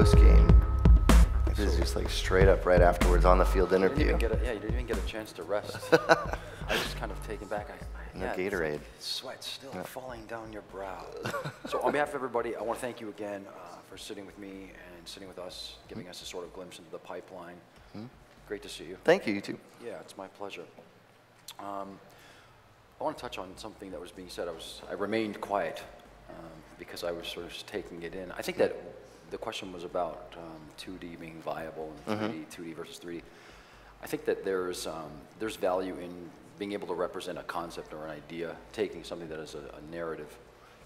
post-game. This is just like straight up right afterwards on the field interview. You didn't even get a chance to rest. I was just kind of taken back. No Gatorade. Sweat's still falling down your brow. So on behalf of everybody, I want to thank you again for sitting with me and sitting with us, giving us a sort of glimpse into the pipeline. Great to see you. Thank you, you too. Yeah, it's my pleasure. I want to touch on something that was being said. I remained quiet because I was sort of just taking it in. I think that the question was about 2D being viable and 3D, 2D versus 3D. I think that there's value in being able to represent a concept or an idea, taking something that is a narrative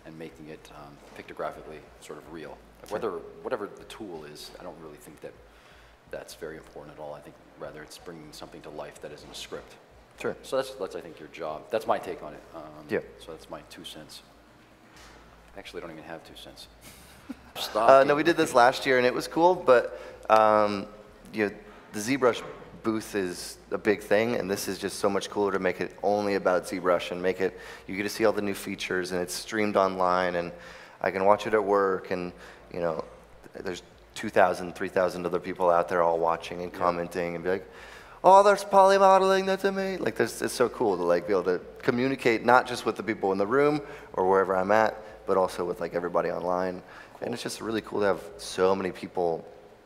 and making it pictographically sort of real. Whatever the tool is, I don't really think that that's very important at all. I think rather it's bringing something to life that isn't a script. Sure. So that's I think your job. That's my take on it. Yeah. So that's my 2 cents. Actually, I don't even have 2 cents. No, we did this last year and it was cool, but you know, the ZBrush booth is a big thing, and this is just so much cooler to make it only about ZBrush and make it, you get to see all the new features, and it's streamed online, and I can watch it at work, and you know, there's 2,000, 3,000 other people out there all watching and commenting and be like, oh, there's polymodeling, that's amazing. Like, it's so cool to like be able to communicate not just with the people in the room or wherever I'm at, but also with like everybody online. Cool. And it's just really cool to have so many people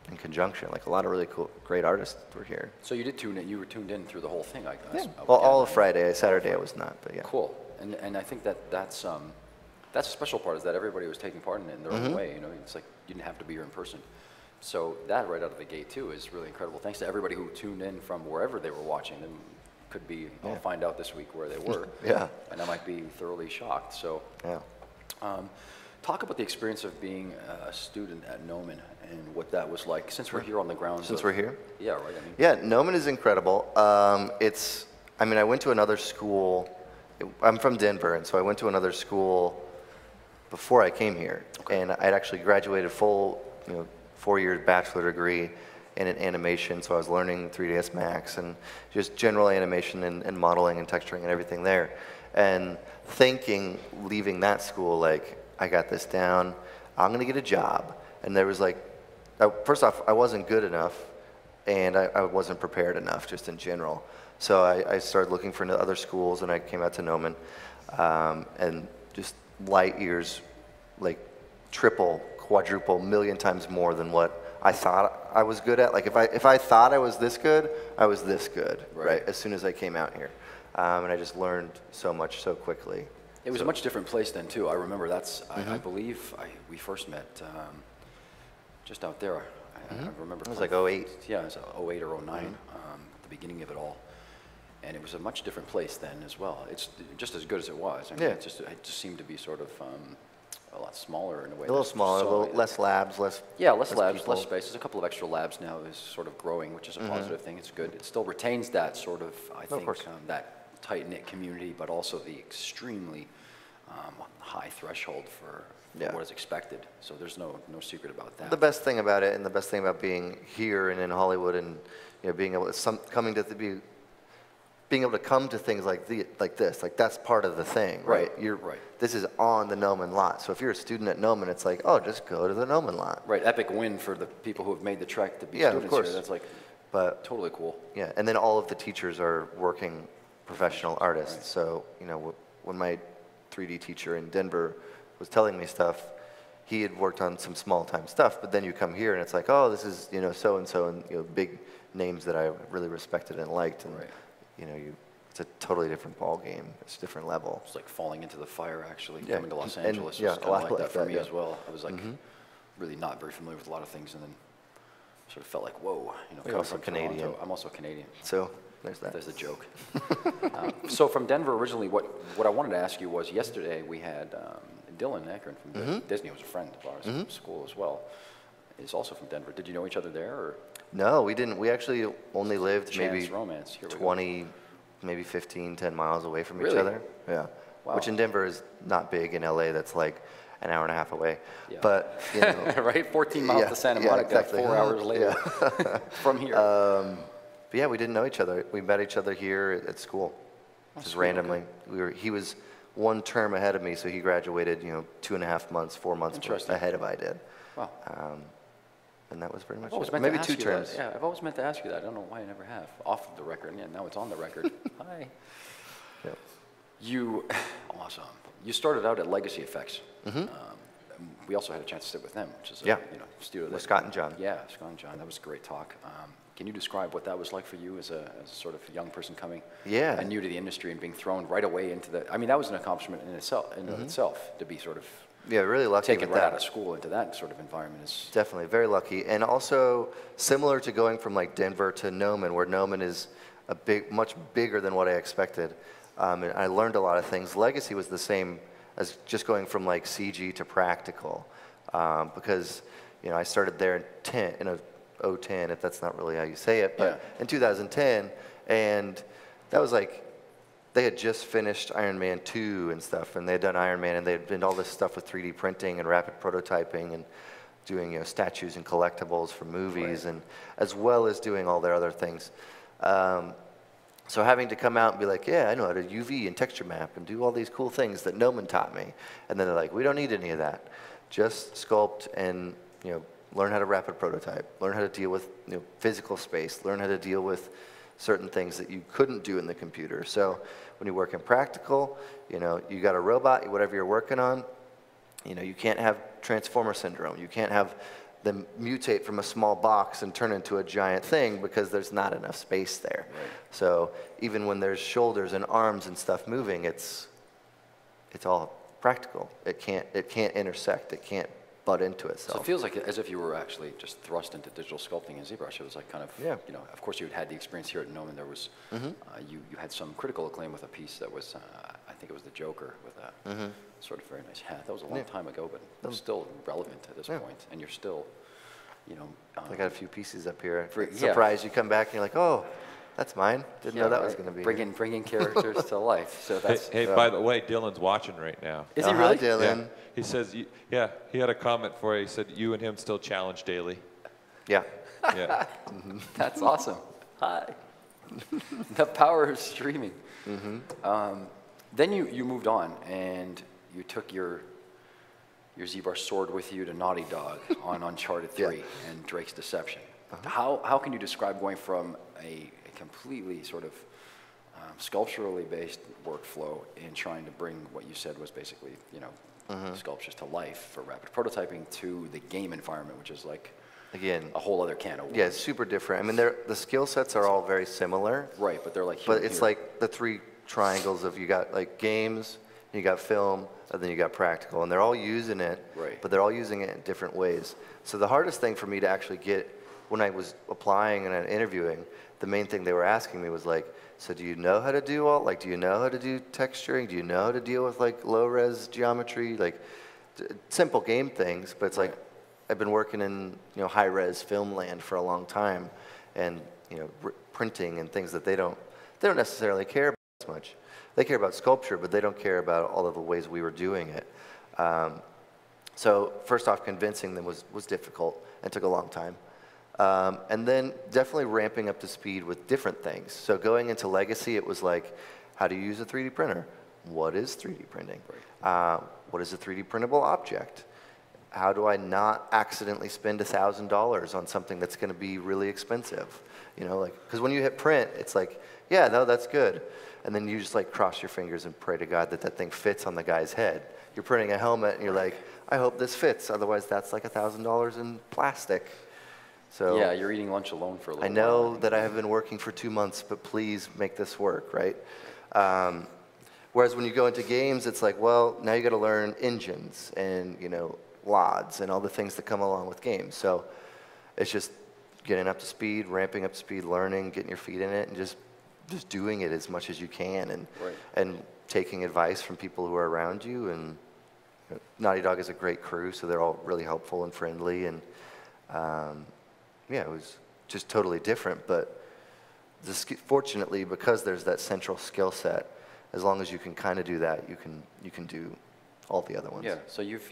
in conjunction. Like a lot of really cool, great artists were here. So you did tune in. You were tuned in through the whole thing, I guess. Yeah. Well, all of Friday. Saturday I was not, but yeah. Cool. And I think that's a special part, is that everybody was taking part in it in their own way. You know, it's like you didn't have to be here in person. So that right out of the gate too is really incredible. Thanks to everybody who tuned in from wherever they were watching. And could be, I'll find out this week where they were. Yeah. And I might be thoroughly shocked. So. Yeah. Talk about the experience of being a student at Gnomon and what that was like, since we're here on the grounds. Since we're here? Yeah, right. I mean, yeah, Gnomon is incredible. I mean, I went to another school. I'm from Denver, and so I went to another school before I came here. Okay. And I'd actually graduated full, 4-year bachelor degree in animation, so I was learning 3ds Max and just general animation and modeling and texturing and everything there. And thinking, leaving that school, like, I got this down, I'm gonna get a job. And there was like, first off, I wasn't good enough, and I wasn't prepared enough, just in general. So I started looking for other schools, and I came out to Gnomon, and just light years, like triple, quadruple, million times more than what I thought I was good at. Like if I thought I was this good, I was this good, right? As soon as I came out here. And I just learned so much so quickly. It was a much different place then too. I remember I believe we first met just out there. I remember. It was like 08. Yeah, it was 08 or 09, the beginning of it all. And it was a much different place then as well. It's just as good as it was. I mean, it just seemed to be sort of a lot smaller in a way. A little smaller, a little less labs, less less labs, people. less space. There's a couple of extra labs now is sort of growing, which is a positive thing. It's good. It still retains that sort of, I think, that tight-knit community, but also the extremely high threshold for what is expected. So there's no secret about that. The best thing about it, and the best thing about being here and in Hollywood, and being able to being able to come to things like this, like that's part of the thing, right? This is on the Gnomon lot. So if you're a student at Gnomon, it's like, oh, just go to the Gnomon lot. Right, epic win for the people who have made the trek to be students of course. here. That's like, totally cool. Yeah, and then all of the teachers are working professional artists. Right. So, when my 3D teacher in Denver was telling me stuff, he had worked on some small-time stuff, but then you come here and it's like, oh, this is, so-and-so, and, big names that I really respected and liked, and, it's a totally different ball game. It's a different level. It's like falling into the fire, actually. Coming to Los Angeles was kind of like that for me as well. I was like really not very familiar with a lot of things, and then sort of felt like, whoa, You're also Canadian. Toronto. I'm also Canadian. So there's that. There's the joke. So from Denver originally, what I wanted to ask you was, yesterday we had Dylan Eckern from Disney, who was a friend of ours from school as well, is also from Denver. Did you know each other there? Or? No, we didn't. We actually only lived maybe romance. Here 20, maybe 15, 10 miles away from each other. Yeah. Wow. Which in Denver is not big. In LA, that's like an hour and a half away. Yeah. But, right? 14 miles to Santa Monica, exactly. 4 hours later from here. But yeah, we didn't know each other. We met each other here at school, just randomly. Okay. He was 1 term ahead of me, so he graduated, 2.5 months, 4 months ahead of I did. Wow. And that was pretty much I've always it. meant to Maybe ask 2 you terms. that. Yeah, I've always meant to ask you that. I don't know why I never have. Off of the record, yeah, now it's on the record. Hi. Yep. You, awesome. You started out at Legacy Effects. We also had a chance to sit with them, which is a, Yeah. studio. With Scott and John. Yeah, Scott and John. That was a great talk. Can you describe what that was like for you as a sort of young person coming and new to the industry and being thrown right away into the? I mean, that was an accomplishment in itself to be sort of really lucky taken with right that. out of school into that sort of environment is Definitely, very lucky. And also similar to going from like Denver to Noman, where Noman is much bigger than what I expected. And I learned a lot of things. Legacy was the same as just going from like CG to practical. Because, I started there in 2010, if that's not really how you say it, but in 2010, and that was like, they had just finished Iron Man 2 and stuff, and they had done Iron Man, and they had done all this stuff with 3D printing and rapid prototyping and doing statues and collectibles for movies, and as well as doing all their other things. So having to come out and be like, yeah, I know how to UV and texture map and do all these cool things that Noman taught me, and then they're like, we don't need any of that. Just sculpt and learn how to rapid prototype, learn how to deal with physical space, learn how to deal with certain things that you couldn't do in the computer. So when you work in practical, you got a robot, whatever you're working on, you can't have transformer syndrome. You can't have them mutate from a small box and turn into a giant thing because there's not enough space there. Right. So even when there's shoulders and arms and stuff moving, it's all practical. It can't intersect. It can't butt into itself. So it feels like as if you were actually just thrust into digital sculpting in ZBrush. It was like kind of, of course you had the experience here at Noman. There was, you had some critical acclaim with a piece that was, I think it was the Joker with a sort of very nice hat. That was a long time ago, but it was still relevant at this point. And you're still, I got a few pieces up here. Surprised you come back and you're like, oh, that's mine. Didn't know that was going to be bringing characters to life. So that's. Hey, by the way, Dylan's watching right now. Is he really? Dylan. Yeah. He says, he had a comment for you. He said, you and him still challenge daily. Yeah. Yeah. That's awesome. Hi. The power of streaming. Then you moved on and you took your ZBrush sword with you to Naughty Dog on Uncharted 3 and Drake's Deception. How can you describe going from a completely sort of sculpturally based workflow in trying to bring what you said was basically, sculptures to life for rapid prototyping to the game environment, which is like, again, a whole other can of worms. Yeah, it's super different. I mean, the skill sets are all very similar. Right, but they're like But it's like the 3 triangles of you got like games, you got film, and then you got practical. And they're all using it, but they're all using it in different ways. So the hardest thing for me to actually get, when I was applying and interviewing, the main thing they were asking me was like, so do you know how to do do you know how to do texturing? Do you know how to deal with like low-res geometry? Like simple game things, but it's like, I've been working in high-res film land for a long time, and printing and things that they don't necessarily care about as much. They care about sculpture, but they don't care about all of the ways we were doing it. So first off, convincing them was difficult and took a long time. And then definitely ramping up to speed with different things. So going into Legacy, it was like, how do you use a 3D printer? What is 3D printing? What is a 3D printable object? How do I not accidentally spend $1,000 on something that's going to be really expensive? Because when you hit print, it's like, yeah, no, that's good. And then you just like cross your fingers and pray to God that that thing fits on the guy's head. You're printing a helmet and you're like, I hope this fits. Otherwise, that's like $1,000 in plastic. So yeah, you're eating lunch alone for a little while. I know while. that I have been working for 2 months, but please make this work, right? Whereas when you go into games, it's like, well, now you got to learn engines and LODs and all the things that come along with games. So it's just getting up to speed, ramping up to speed, learning, getting your feet in it, and just doing it as much as you can, and taking advice from people who are around you. And Naughty Dog is a great crew, so they're all really helpful and friendly, and it was just totally different. But fortunately, because there's that central skill set, as long as you can kind of do that, you can do all the other ones. Yeah. So you've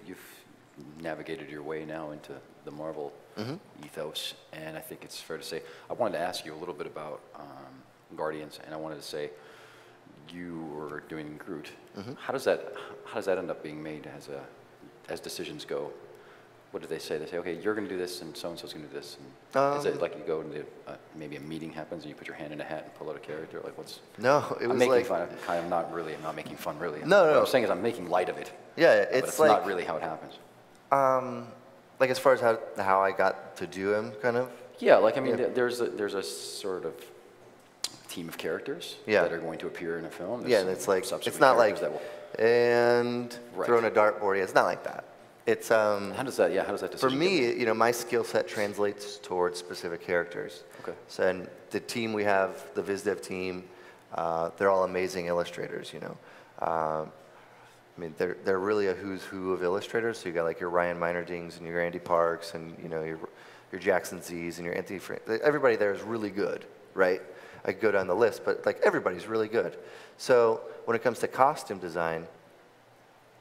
navigated your way now into the Marvel ethos, and I think it's fair to say I wanted to ask you a little bit about Guardians, and I wanted to say you were doing Groot. How does that end up being made as decisions go? What do they say? They say, okay, you're going to do this, and so-and-so's going to do this. And is it like you go into, maybe a meeting happens, and you put your hand in a hat and pull out a character? Like, what's... No, it was I'm making like... fun. I'm not really, I'm not making fun, really. No, What no. I'm saying is I'm making light of it. Yeah, But it's like... not really how it happens. Like as far as how I got to do him, kind of? Yeah, like, I mean, Yeah. there's a sort of team of characters Yeah. that are going to appear in a film. Yeah, and it's like, subsequent it's not like, characters that and Right. throwing a dartboard. Yeah, it's not like that. It's, how does that, how does that for decision me, you know, my skill set translates towards specific characters. Okay. So, and the team we have, the VizDev team, they're all amazing illustrators, you know. I mean, they're really a who's who of illustrators. So you got like your Ryan Meinerdings and your Andy Parks and, you know, your Jackson Z's and your Anthony everybody there is really good, right? I could go down the list, but like everybody's really good. So when it comes to costume design,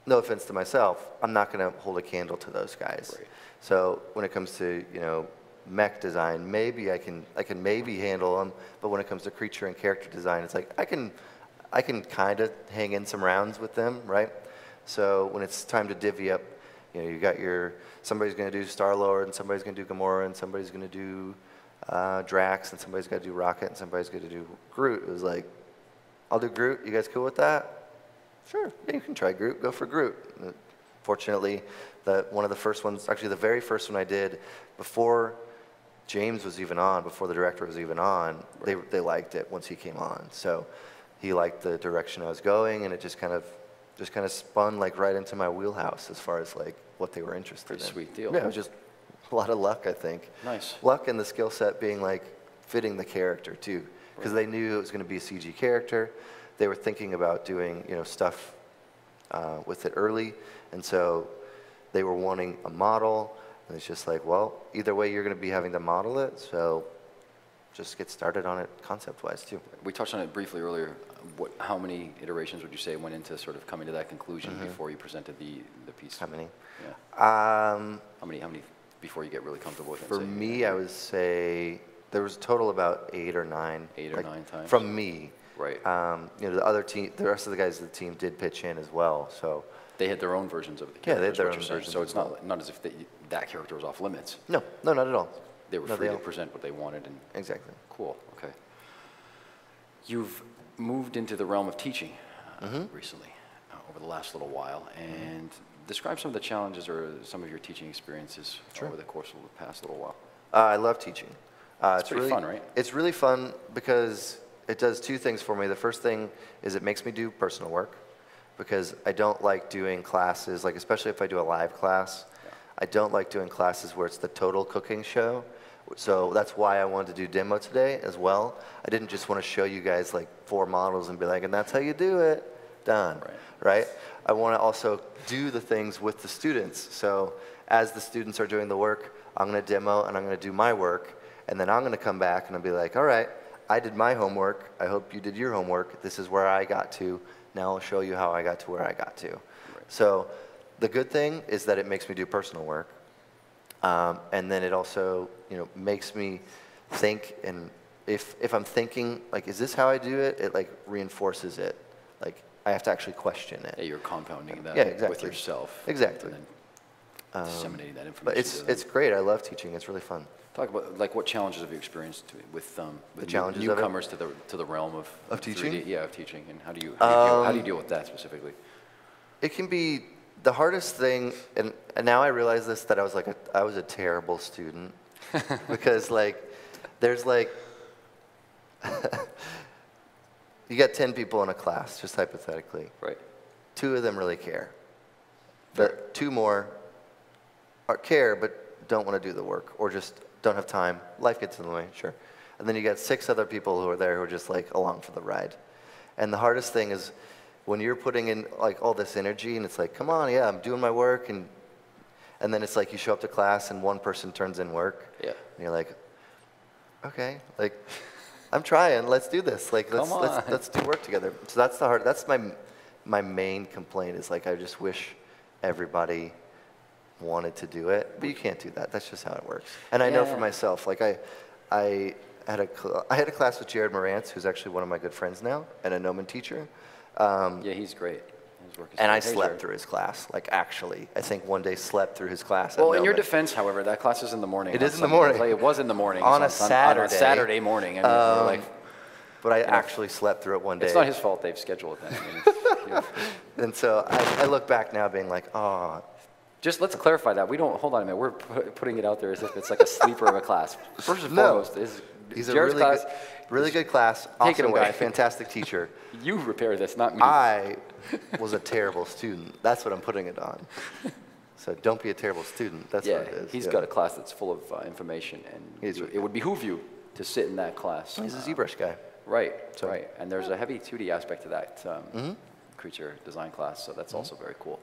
no offense to myself, I'm not going to hold a candle to those guys. Right. So when it comes to, you know, mech design, maybe I can maybe handle them, but when it comes to creature and character design, it's like I can kind of hang in some rounds with them, right? So when it's time to divvy up, you know, you got somebody's going to do Star-Lord, and somebody's going to do Gamora, and somebody's going to do Drax, and somebody's got to do Rocket, and somebody's going to do Groot. It was like, I'll do Groot. You guys cool with that? Sure, yeah, you can try Groot. Go for Groot. Fortunately, one of the first ones, actually the very first one I did before James was even on, before the director was even on, they liked it once he came on. So he liked the direction I was going, and it just kind of spun like right into my wheelhouse as far as like what they were interested in. Pretty sweet deal. Yeah, it was just a lot of luck, I think. Nice. Luck and the skill set being like fitting the character too, because they knew it was going to be a CG character. They were thinking about doing, you know, stuff with it early, and so they were wanting a model, and it's just like, well, either way you're going to be having to model it, so just get started on it concept-wise too. We touched on it briefly earlier. How many iterations would you say went into sort of coming to that conclusion before you presented the piece? How many? Yeah. How many before you get really comfortable with it? For me, I would say there was a total about 8 or 9. 8 or 9 times? From me. Right. You know, the rest of the guys of the team did pitch in as well, so. They had their own versions of the Yeah, they had characters, their what own you're saying. versions So it's as well. not as if that character was off limits. No, not at all. They were No, free they to all- present what they wanted. And Exactly. Cool, okay. You've moved into the realm of teaching recently, over the last little while, and describe some of the challenges or some of your teaching experiences over the course of the past little while. I love teaching. It's pretty fun, right? It's really fun because it does 2 things for me. The first thing is it makes me do personal work, because I don't like doing classes, like especially if I do a live class, I don't like doing classes where it's the total cooking show. So that's why I wanted to do demo today as well. I didn't just want to show you guys like 4 models and be like, and that's how you do it, done, right? I want to also do the things with the students. So as the students are doing the work, I'm going to demo and I'm going to do my work, and then I'm going to come back and I'll be like, all right, I did my homework, I hope you did your homework, this is where I got to, now I'll show you how I got to where I got to. So the good thing is that it makes me do personal work. And then it also, you know, makes me think, and if I'm thinking, like, is this how I do it? It, like, reinforces it. Like, I have to actually question it. Yeah, you're compounding that exactly. with yourself. Exactly. And then disseminating that information. But to them. it's great. I love teaching. It's really fun. Talk about, like, what challenges have you experienced with challenges of it? newcomers to the realm of teaching? 3D? Yeah, of teaching. And how do you deal with that specifically? It can be the hardest thing, and now I realize this, that I was a terrible student, because like there's like you got 10 people in a class, just hypothetically. Right. 2 of them really care, but 2 more care but don't want to do the work, or just don't have time. Life gets in the way, sure. And then you got 6 other people who are there who are just like along for the ride. And the hardest thing is when you're putting in like all this energy, and it's like, come on, yeah, I'm doing my work, and then it's like you show up to class and 1 person turns in work, Yeah. and you're like, okay, like I'm trying, let's do this, like let's do work together. So that's my main complaint, is like I just wish everybody wanted to do it, but you can't do that. That's just how it works. And I know for myself, like I had a class with Jared Morantz, who's actually one of my good friends now, and a Gnomon teacher. Yeah, he's great. His work is And great. I Hey, slept Jared. through his class, like actually. I think one day slept through his class. Well, at in your Millman. defense, however, that class is in the morning. It not is in the Sunday. morning. Like, it was in the morning. On It's a on Saturday. On a Saturday morning. I mean, you're like, But I actually slept through it one day. it's not his fault they've scheduled it then. I mean, it's, you know. And so I look back now being like, oh, Just let's clarify that. We don't, hold on a minute, we're putting it out there as if it's like a sleeper of a class. First and No. foremost, is he's a Jared's really class, good, really good class, Take it awesome away. guy, fantastic teacher. you repair this, not me. I was a terrible student. That's what I'm putting it on. So don't be a terrible student. That's yeah, what it is. he's yeah. got a class that's full of information, and He's really it would behoove you to sit in that class. He's a ZBrush guy. Right, So- right. And there's a heavy 2D aspect to that creature design class, so that's also very cool.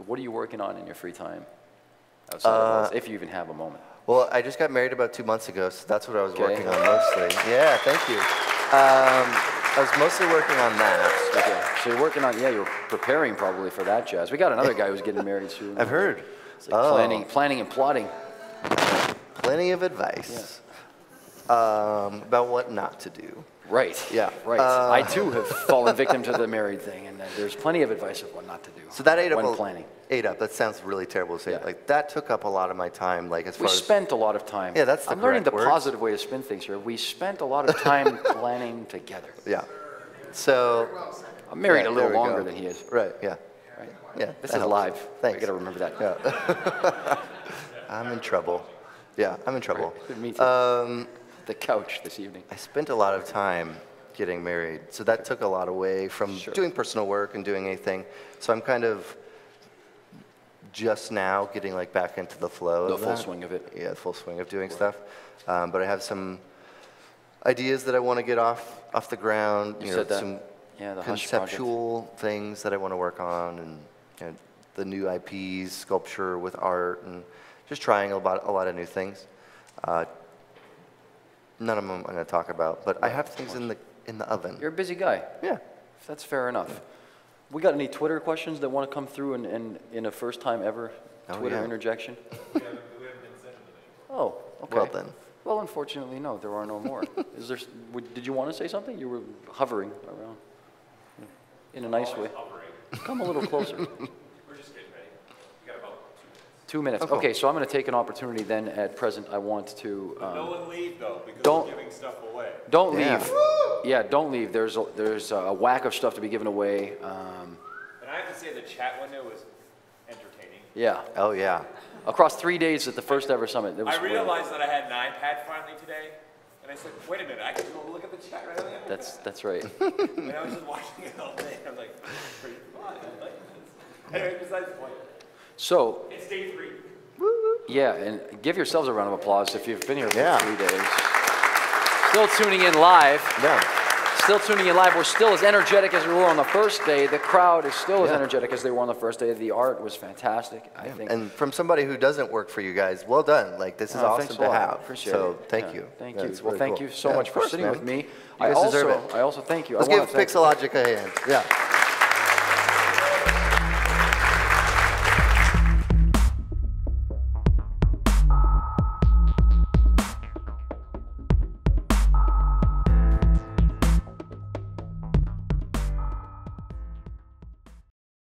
What are you working on in your free time? Outside of those, if you even have a moment. Well, I just got married about 2 months ago, so that's what I was Okay. working on mostly. Yeah, thank you. I was mostly working on that. Okay. So you're working on, yeah, you're preparing probably for that jazz. We got another guy who's getting married soon. I've heard. It's like planning and plotting. Plenty of advice about what not to do. Right. Yeah. Right. I too have fallen victim to the married thing, and there's plenty of advice of what not to do. So that ate up. when planning. Ate up. That sounds really terrible to say. Yeah. Like that took up a lot of my time. Like as We far as spent a lot of time. Yeah, that's the I'm learning the correct words. positive way to spin things here. We spent a lot of time planning together. yeah. So I'm married yeah, a little there we longer go. than he is. Right. Yeah. Right. Yeah. This that is helps. live. Thanks. I got to remember that. Yeah. I'm in trouble. Yeah, I'm in trouble. Me too. The couch this evening. I spent a lot of time getting married, so that took a lot away from doing personal work and doing anything. So I'm kind of just now getting like back into the flow. The of full that. swing of it. Yeah, the full swing of doing stuff. But I have some ideas that I want to get off the ground. You know, said that. some Yeah, the Hush project. conceptual things that I want to work on, and you know, the new IPs, sculpture with art, and just trying a lot of new things. None of them I'm going to talk about, but I have things in the oven. You're a busy guy. Yeah. That's fair enough. We got any Twitter questions that want to come through in a first time ever Twitter yeah. interjection? Oh, okay. Well then. Well, unfortunately, no, there are no more. Is there? Did you want to say something? You were hovering around in a nice way. Come a little closer. We're just getting ready. We got about 2 minutes. Oh, cool. Okay, so I'm going to take an opportunity then. At present, I want to. No one leave though, because don't- we're giving stuff away. Don't Yeah. leave. Yeah, don't leave. There's a whack of stuff to be given away. And I have to say the chat window was entertaining. Yeah, Oh yeah. across 3 days at the first ever summit. It was I realized that I had an iPad finally today, and I said, wait a minute, I can go look at the chat right away. That's right. And I was just watching it all day. I'm like, pretty fun. I like this. Anyway, besides the point, So it's day 3. yeah, and give yourselves a round of applause if you've been here for Yeah. 3 days. Still tuning in live. Yeah. Still tuning in live. We're still as energetic as we were on the first day. The crowd is still as Yeah. energetic as they were on the first day. The art was fantastic, I think. And from somebody who doesn't work for you guys, well done. Like this is Thanks awesome a to lot. have. Appreciate so it. thank Yeah, you. Thank That's you. Well, really thank cool. you so Yeah, much of for course, sitting man. with me. You guys deserve it. I also thank you. Let's I wanna give thank- Pixologic a hand. Yeah.